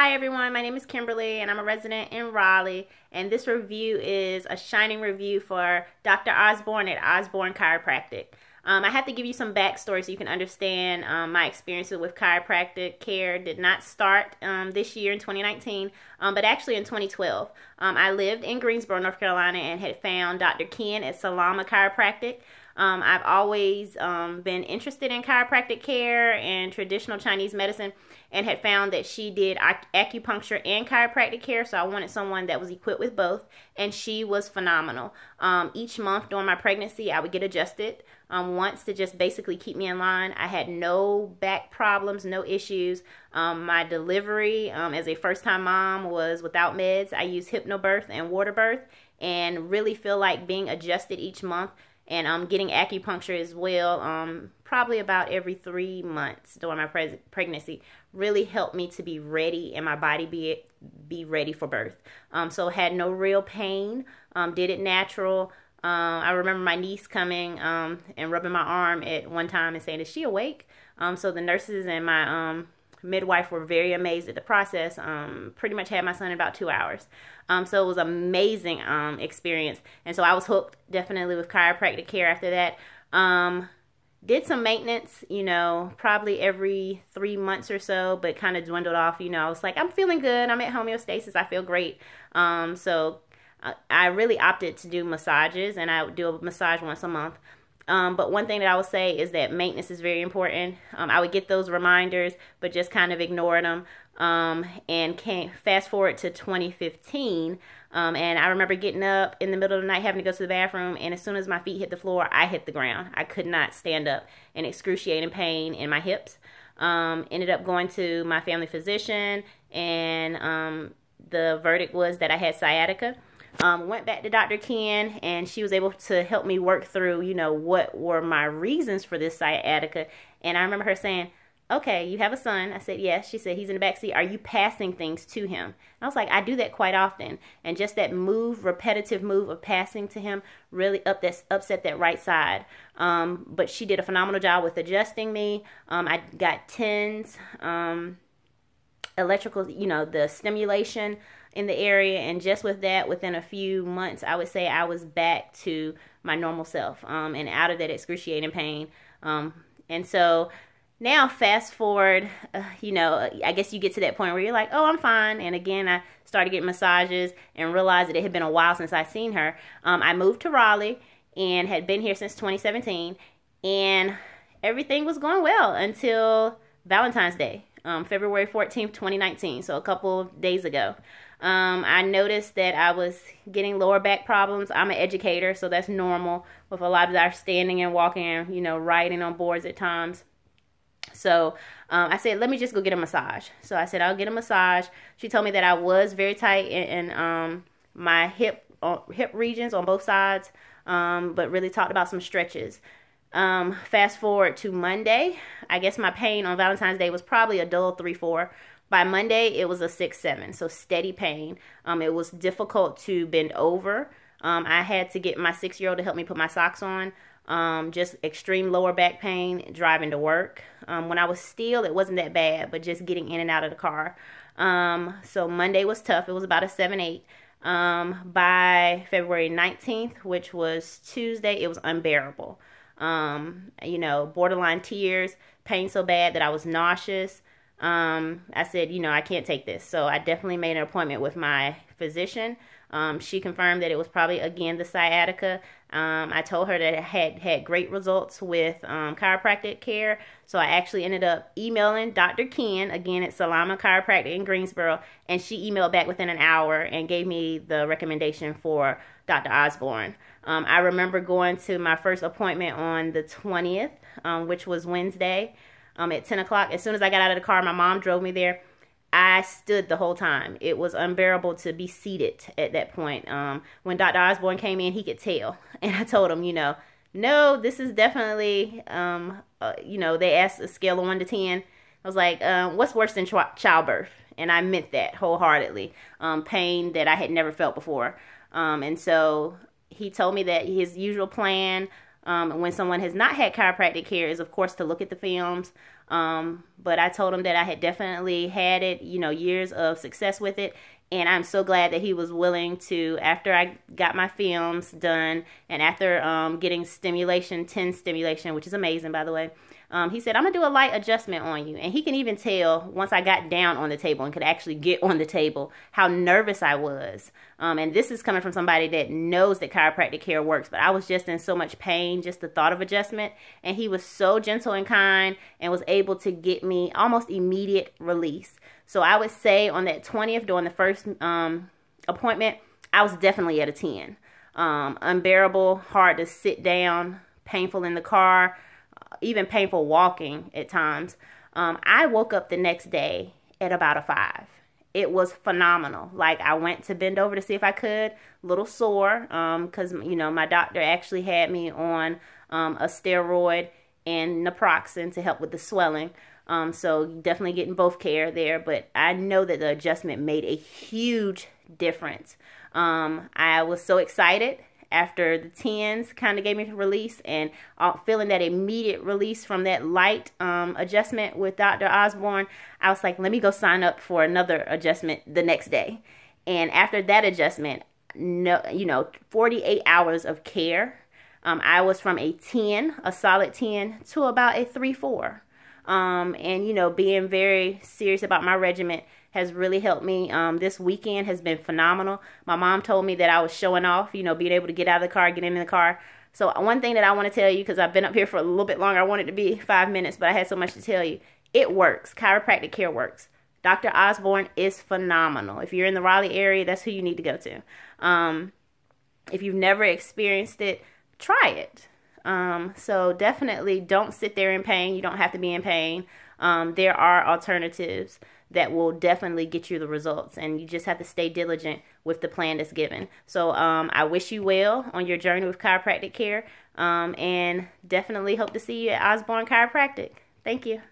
Hi everyone, my name is Kimberly and I'm a resident in Raleigh, and this review is a shining review for Dr. Osborne at Osborne Chiropractic. I have to give you some backstory so you can understand my experiences with chiropractic care. Did not start this year in 2019, but actually in 2012. I lived in Greensboro, North Carolina, and had found Dr. Ken at Salama Chiropractic. I've always been interested in chiropractic care and traditional Chinese medicine, and had found that she did acupuncture and chiropractic care, so I wanted someone that was equipped with both, and she was phenomenal. Each month during my pregnancy, I would get adjusted once to just basically keep me in line. I had no back problems, no issues. My delivery as a first-time mom was without meds. I used hypnobirth and water birth, and really feel like being adjusted each month, and getting acupuncture as well, probably about every 3 months during my pregnancy, really helped me to be ready and my body be ready for birth. So had no real pain, did it natural. I remember my niece coming and rubbing my arm at one time and saying, "Is she awake?" So the nurses and my midwife were very amazed at the process. Pretty much had my son in about 2 hours. So it was an amazing experience. And so I was hooked definitely with chiropractic care after that. Did some maintenance, probably every 3 months or so, but kind of dwindled off. I was like, I'm feeling good. I'm at homeostasis. I feel great. So I really opted to do massages, and I would do a massage once a month. But one thing that I would say is that maintenance is very important. I would get those reminders, but just kind of ignored them. And fast forward to 2015. And I remember getting up in the middle of the night, having to go to the bathroom. And as soon as my feet hit the floor, I hit the ground. I could not stand up, in excruciating pain in my hips. Ended up going to my family physician, and the verdict was that I had sciatica. Went back to Dr. Ken, and she was able to help me work through, what were my reasons for this sciatica. And I remember her saying, "Okay, you have a son." I said, "Yes." She said, "He's in the backseat. Are you passing things to him?" And I was like, "I do that quite often." And just that repetitive move of passing to him really upset that right side. But she did a phenomenal job with adjusting me. I got TENS, electrical, the stimulation in the area, and just with that, within a few months, I would say I was back to my normal self, and out of that excruciating pain. And so now fast forward, I guess you get to that point where you're like, "Oh, I'm fine." And again, I started getting massages and realized that it had been a while since I seen her. I moved to Raleigh and had been here since 2017, and everything was going well until Valentine's Day, February 14th, 2019, so a couple of days ago. I noticed that I was getting lower back problems. I'm an educator, so that's normal with a lot of our standing and walking and, writing on boards at times. So I said, let me just go get a massage. So I said, I'll get a massage. She told me that I was very tight in my hip regions on both sides, but really talked about some stretches. Fast forward to Monday. I guess my pain on Valentine's Day was probably a dull 3-4. By Monday, it was a 6-7, so steady pain. It was difficult to bend over. I had to get my 6-year-old to help me put my socks on. Just extreme lower back pain driving to work. When I was still, it wasn't that bad, but just getting in and out of the car. So Monday was tough. It was about a 7-8. By February 19th, which was Tuesday, it was unbearable. Borderline tears, pain so bad that I was nauseous. I said, I can't take this. So I definitely made an appointment with my physician. She confirmed that it was probably, again, the sciatica. I told her that it had great results with chiropractic care. So I actually ended up emailing Dr. Ken, again, at Salama Chiropractic in Greensboro. And she emailed back within an hour and gave me the recommendation for Dr. Osborne. I remember going to my first appointment on the 20th, which was Wednesday. At 10 o'clock. As soon as I got out of the car, my mom drove me there. I stood the whole time. It was unbearable to be seated at that point. When Dr. Osborne came in, he could tell. And I told him, no, this is definitely, they asked a scale of 1 to 10. I was like, what's worse than childbirth? And I meant that wholeheartedly. Pain that I had never felt before. And so he told me that his usual plan when someone has not had chiropractic care is, of course, to look at the films. But I told him that I had definitely had it, years of success with it. And I'm so glad that he was willing to, after I got my films done and after getting stimulation, 10 stimulation, which is amazing, by the way, he said, I'm going to do a light adjustment on you. And he can even tell once I got down on the table and could actually get on the table how nervous I was. And this is coming from somebody that knows that chiropractic care works. But I was just in so much pain, just the thought of adjustment. And he was so gentle and kind and was able to get me almost immediate release. So I would say on that 20th, during the first appointment, I was definitely at a 10. Unbearable, hard to sit down, painful in the car, even painful walking at times. I woke up the next day at about a 5. It was phenomenal. Like, I went to bend over to see if I could, a little sore, because, my doctor actually had me on a steroid and naproxen to help with the swelling. So definitely getting both care there, but I know that the adjustment made a huge difference. I was so excited after the 10s kind of gave me the release, and feeling that immediate release from that light adjustment with Dr. Osborne. I was like, let me go sign up for another adjustment the next day. And after that adjustment, 48 hours of care, I was from a 10, a solid 10, to about a 3-4. And, being very serious about my regimen has really helped me. This weekend has been phenomenal. My mom told me that I was showing off, being able to get out of the car, get in the car. So one thing that I want to tell you, because I've been up here for a little bit longer, I wanted to be 5 minutes, but I had so much to tell you. It works. Chiropractic care works. Dr. Osborne is phenomenal. If you're in the Raleigh area, that's who you need to go to. If you've never experienced it, try it. So definitely don't sit there in pain. You don't have to be in pain. There are alternatives that will definitely get you the results, and you just have to stay diligent with the plan that's given. So I wish you well on your journey with chiropractic care, and definitely hope to see you at Osborne Chiropractic. Thank you.